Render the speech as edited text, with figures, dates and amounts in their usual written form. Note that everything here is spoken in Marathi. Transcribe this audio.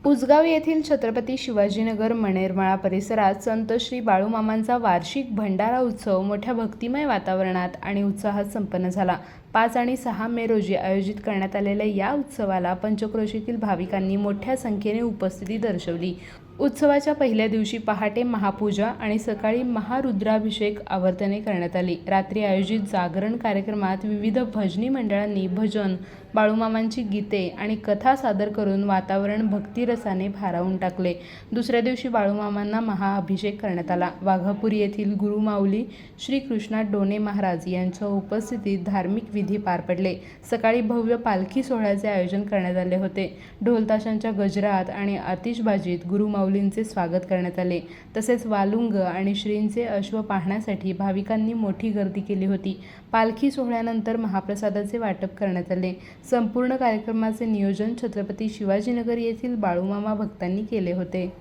उसगाव येथील छत्रपती शिवाजीनगर मणेरमाळा परिसरात संत श्री बाळूमामांचा वार्षिक भंडारा उत्सव मोठ्या भक्तिमय वातावरणात आणि उत्साहात संपन्न झाला। 5 आणि 6 मे रोजी आयोजित करण्यात आलेल्या या उत्सवाला पंचक्रोशीतील भाविकांनी मोठ्या संख्येने उपस्थिती दर्शवली। उत्सवाच्या पहिल्या दिवशी पहाटे महापूजा आणि सकाळी महारुद्राभिषेक आवर्तने करण्यात आली। रात्री आयोजित जागरण कार्यक्रमात विविध भजनी मंडळांनी भजन, बाळूमामांची गीते आणि कथा सादर करून वातावरण भक्तिरसाने भारावून टाकले। दुसऱ्या दिवशी बाळूमामांना महाअभिषेक करण्यात आला। वाघापूर येथील गुरुमाऊली श्री कृष्णा डोने महाराज यांच्या उपस्थितीत धार्मिक विधी पार पडले। सकाळी भव्य पालखी सोहळ्याचे आयोजन करण्यात आले होते। ढोल-ताशांच्या गजरात आणि आतिषबाजीत गुरुमाऊलींचे स्वागत करण्यात आले। तसेच वालुंग आणि श्रींचे अश्व पाहण्यासाठी भाविकांनी मोठी गर्दी केली होती। पालखी सोहळ्यानंतर महाप्रसादाचे वाटप करण्यात आले। संपूर्ण कार्यक्रमाचे नियोजन छत्रपती शिवाजीनगर येथील बाळूमामा भक्तांनी केले होते।